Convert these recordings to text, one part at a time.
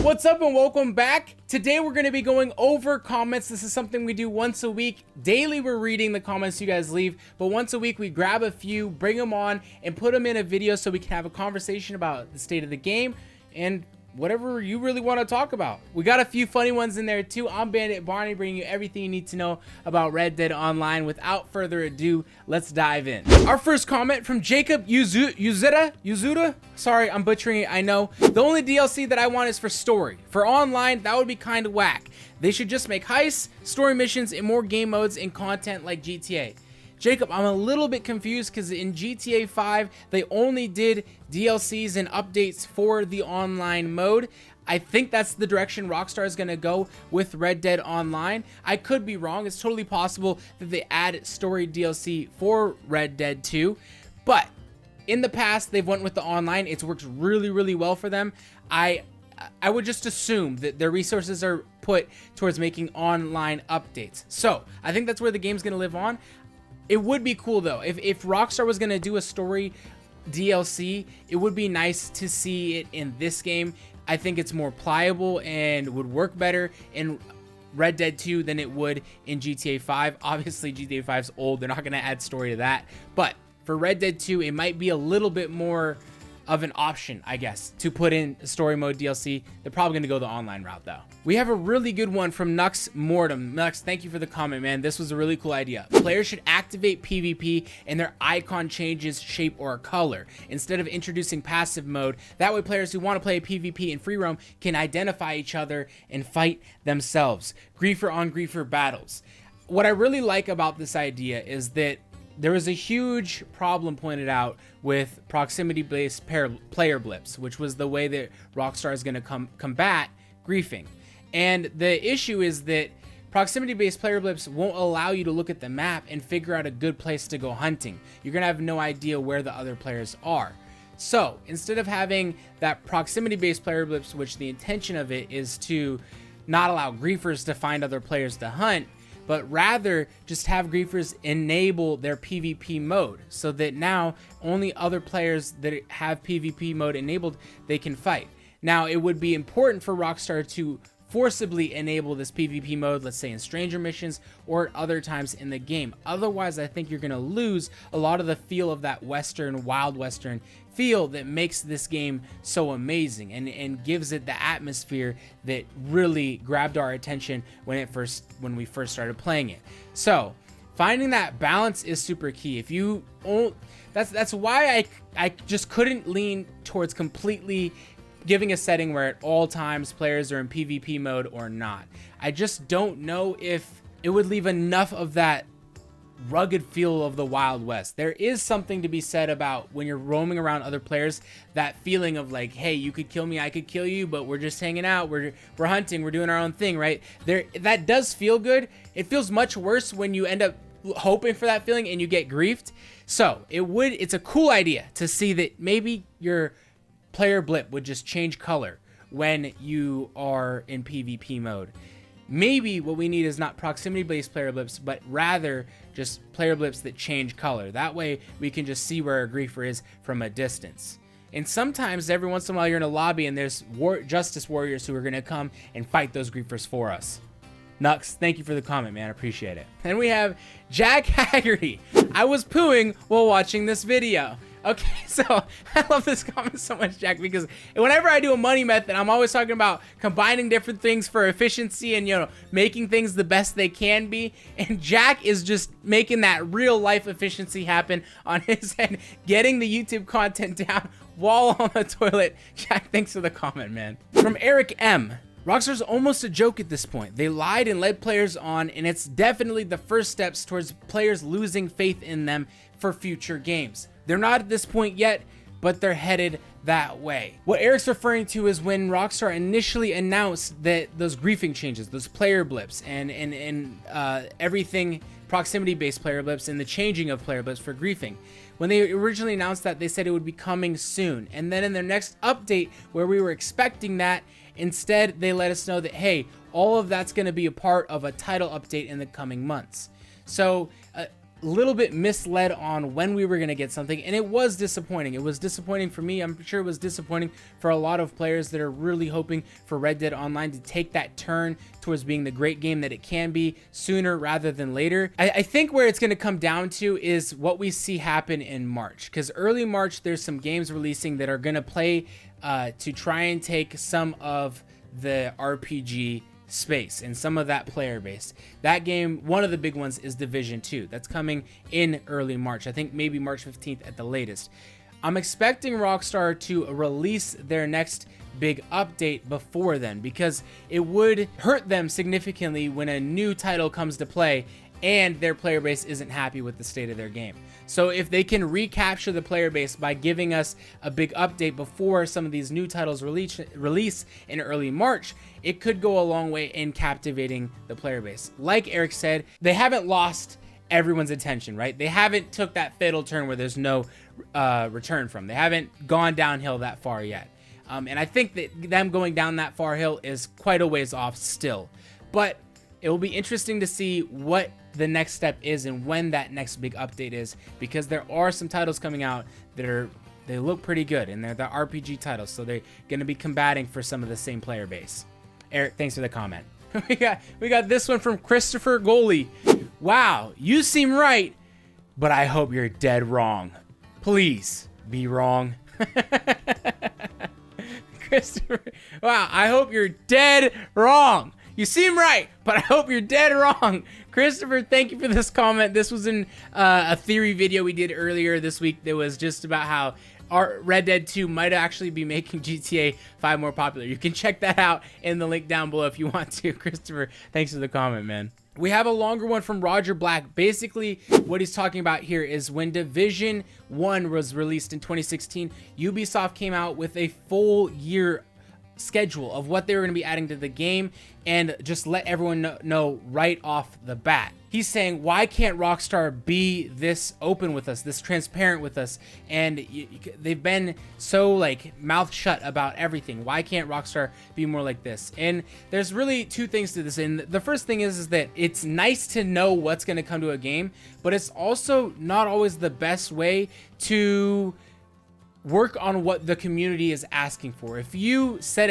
What's up and welcome back. Today we're going to be going over comments. This is something we do once a week. Daily we're reading the comments you guys leave, but once a week we grab a few, bring them on, and put them in a video so we can have a conversation about the state of the game and whatever you really want to talk about. We got a few funny ones in there too. I'm Bandit Barney, bringing you everything you need to know about Red Dead Online. Without further ado, let's dive in. Our first comment from Jacob Yuzuda. Sorry, I'm butchering it, I know. The only DLC that I want is for story. For online, that would be kind of whack. They should just make heists, story missions, and more game modes and content like GTA. Jacob, I'm a little bit confused because in GTA 5, they only did DLCs and updates for the online mode. I think that's the direction Rockstar is going to go with Red Dead Online. I could be wrong. It's totally possible that they add story DLC for Red Dead 2. But in the past, they've went with the online. It's worked really, really well for them. I would just assume that their resources are put towards making online updates. So I think that's where the game's going to live on. It would be cool though if Rockstar was gonna do a story DLC. It would be nice to see it in this game. I think it's more pliable and would work better in Red Dead 2 than it would in GTA 5. Obviously GTA 5's old, they're not gonna add story to that, but for Red Dead 2 it might be a little bit more of an option, I guess, to put in story mode DLC. They're probably going to go the online route though. We have a really good one from Nux Mortem. Nux, thank you for the comment, man. This was a really cool idea. Players should activate PvP and their icon changes shape or color instead of introducing passive mode. That way players who want to play PvP in free roam can identify each other and fight themselves. Griefer on griefer battles. What I really like about this idea is that there was a huge problem pointed out with proximity-based player blips, which was the way that Rockstar is going to combat griefing. And the issue is that proximity-based player blips won't allow you to look at the map and figure out a good place to go hunting. You're going to have no idea where the other players are. So instead of having that proximity-based player blips, which the intention of it is to not allow griefers to find other players to hunt, but rather just have griefers enable their PvP mode so that now only other players that have PvP mode enabled, they can fight. Now, it would be important for Rockstar to forcibly enable this PvP mode, let's say in stranger missions or at other times in the game. Otherwise, I think you're going to lose a lot of the feel of that Western, Wild Western feel that makes this game so amazing and gives it the atmosphere that really grabbed our attention when we first started playing it. So finding that balance is super key. If you that's why I just couldn't lean towards completely giving a setting where at all times players are in PvP mode or not. I just don't know if it would leave enough of that rugged feel of the Wild West. There is something to be said about when you're roaming around other players, that feeling of like, hey, you could kill me, I could kill you, but we're just hanging out, we're hunting, we're doing our own thing, right? That does feel good. It feels much worse when you end up hoping for that feeling and you get griefed. So it's a cool idea to see that maybe your player blip would just change color when you are in PvP mode. Maybe what we need is not proximity-based player blips, but rather just player blips that change color. That way we can just see where a griefer is from a distance. And sometimes, every once in a while, you're in a lobby and there's justice warriors who are going to come and fight those griefers for us. Nux, thank you for the comment, man. I appreciate it. And we have Jack Haggerty. I was pooing while watching this video. Okay, so I love this comment so much, Jack, because whenever I do a money method, I'm always talking about combining different things for efficiency and, you know, making things the best they can be. And Jack is just making that real life efficiency happen on his end, getting the YouTube content down while on the toilet. Jack, thanks for the comment, man. From Eric M. Rockstar's almost a joke at this point. They lied and led players on, and it's definitely the first steps towards players losing faith in them for future games. They're not at this point yet, but they're headed that way. What Eric's referring to is when Rockstar initially announced that those griefing changes, those player blips, and everything proximity-based player blips and the changing of player blips for griefing. When they originally announced that, they said it would be coming soon. And then in their next update, where we were expecting that, instead they let us know that, hey, all of that's going to be a part of a title update in the coming months. So little bit misled on when we were going to get something, and it was disappointing. It was disappointing for me. I'm sure it was disappointing for a lot of players that are really hoping for Red Dead Online to take that turn towards being the great game that it can be sooner rather than later. I think where it's going to come down to is what we see happen in March, because early March there's some games releasing that are going to play to try and take some of the RPG space and some of that player base. That game, one of the big ones is Division 2. That's coming in early March. I think maybe March 15th at the latest. I'm expecting Rockstar to release their next big update before then, because it would hurt them significantly when a new title comes to play and their player base isn't happy with the state of their game. So if they can recapture the player base by giving us a big update before some of these new titles release in early March, it could go a long way in captivating the player base. Like Eric said, they haven't lost everyone's attention, right? They haven't took that fatal turn where there's no return from. They haven't gone downhill that far yet. And I think that them going down that far hill is quite a ways off still. But it will be interesting to see what the next step is and when that next big update is, because there are some titles coming out that they look pretty good, and they're the RPG titles, so they're going to be combating for some of the same player base. Eric, thanks for the comment. we got this one from Christopher Goalie. Wow, you seem right, but I hope you're dead wrong. Please be wrong. Christopher, wow, I hope you're dead wrong. You seem right, but I hope you're dead wrong. Christopher, thank you for this comment. This was in a theory video we did earlier this week that was just about how our Red Dead 2 might actually be making GTA 5 more popular. You can check that out in the link down below if you want to. Christopher, thanks for the comment, man. We have a longer one from Roger Black. Basically, what he's talking about here is when Division 1 was released in 2016, Ubisoft came out with a full year schedule of what they were going to be adding to the game and just let everyone know right off the bat. He's saying, why can't Rockstar be this open with us, this transparent with us? And they've been so like mouth shut about everything. Why can't Rockstar be more like this? And there's really two things to this. And the first thing is that it's nice to know what's going to come to a game, but it's also not always the best way to work on what the community is asking for. If you set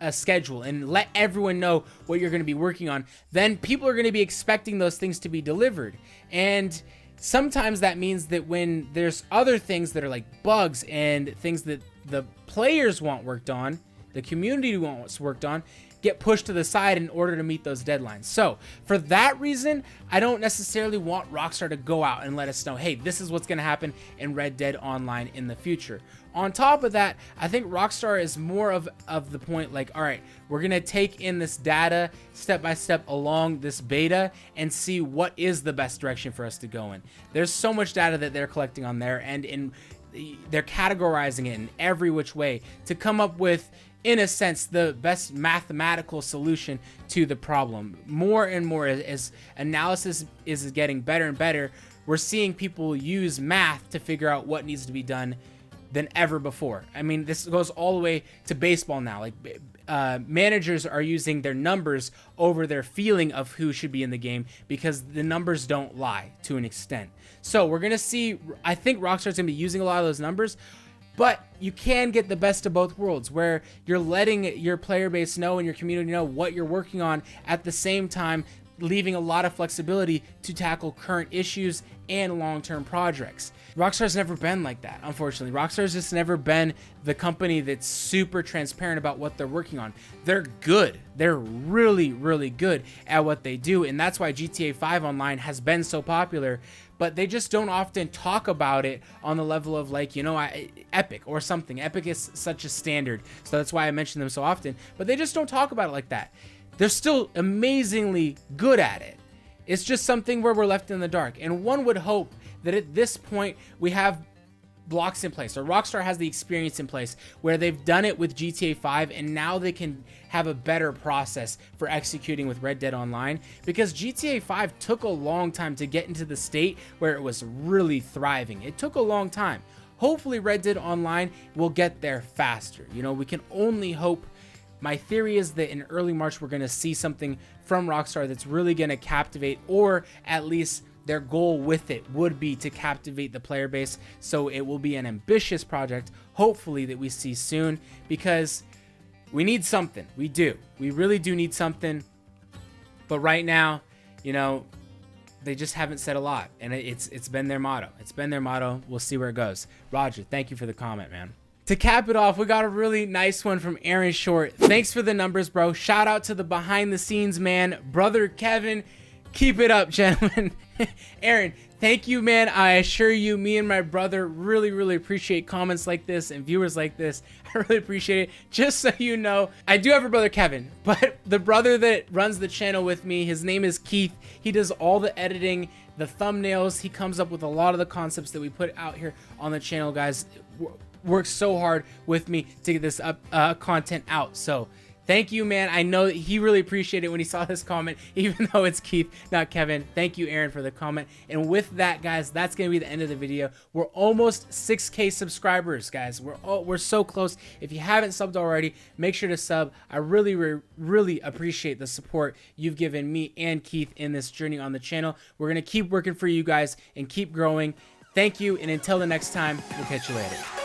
a schedule and let everyone know what you're going to be working on, then people are going to be expecting those things to be delivered. And sometimes that means that when there's other things that are like bugs and things that the players want worked on, the community wants worked on, get pushed to the side in order to meet those deadlines. So for that reason, I don't necessarily want Rockstar to go out and let us know, hey, this is what's going to happen in Red Dead Online in the future. On top of that, I think Rockstar is more of the point like, all right, we're going to take in this data step by step along this beta and see what is the best direction for us to go in. There's so much data that they're collecting on there, and they're categorizing it in every which way to come up with, in a sense, the best mathematical solution to the problem. More and more, as analysis is getting better and better, we're seeing people use math to figure out what needs to be done than ever before. I mean, this goes all the way to baseball now. Like managers are using their numbers over their feeling of who should be in the game, because the numbers don't lie to an extent. So we're gonna see, I think Rockstar's gonna be using a lot of those numbers, but you can get the best of both worlds, where you're letting your player base know and your community know what you're working on, at the same time leaving a lot of flexibility to tackle current issues and long-term projects. Rockstar's never been like that, unfortunately. Rockstar's just never been the company that's super transparent about what they're working on. They're good. They're really, really good at what they do, and that's why GTA 5 Online has been so popular, but they just don't often talk about it on the level of, like, you know, Epic or something. Epic is such a standard, so that's why I mention them so often, but they just don't talk about it like that. They're still amazingly good at it. It's just something where we're left in the dark. And one would hope that at this point we have blocks in place, or Rockstar has the experience in place where they've done it with GTA 5, and now they can have a better process for executing with Red Dead Online, because GTA 5 took a long time to get into the state where it was really thriving. It took a long time. Hopefully Red Dead Online will get there faster. You know, we can only hope. My theory is that in early March, we're going to see something from Rockstar that's really going to captivate, or at least their goal with it would be to captivate the player base. So it will be an ambitious project, hopefully, that we see soon, because we need something. We do. We really do need something. But right now, you know, they just haven't said a lot, and it's been their motto. It's been their motto. We'll see where it goes. Roger, thank you for the comment, man. To cap it off, we got a really nice one from Aaron Short. Thanks for the numbers, bro. Shout out to the behind the scenes man, brother Kevin. Keep it up, gentlemen. Aaron, thank you, man. I assure you, me and my brother really appreciate comments like this and viewers like this. I really appreciate it. Just so you know, I do have a brother Kevin, but the brother that runs the channel with me, his name is Keith. He does all the editing, the thumbnails. He comes up with a lot of the concepts that we put out here on the channel, guys. Works so hard with me to get this content out. So thank you, man. I know that he really appreciated it when he saw this comment, even though it's Keith, not Kevin. Thank you, Aaron, for the comment. And with that, guys, that's going to be the end of the video. We're almost 6K subscribers, guys. We're so close. If you haven't subbed already, make sure to sub. I really appreciate the support you've given me and Keith in this journey on the channel. We're going to keep working for you guys and keep growing. Thank you, and until the next time, we'll catch you later.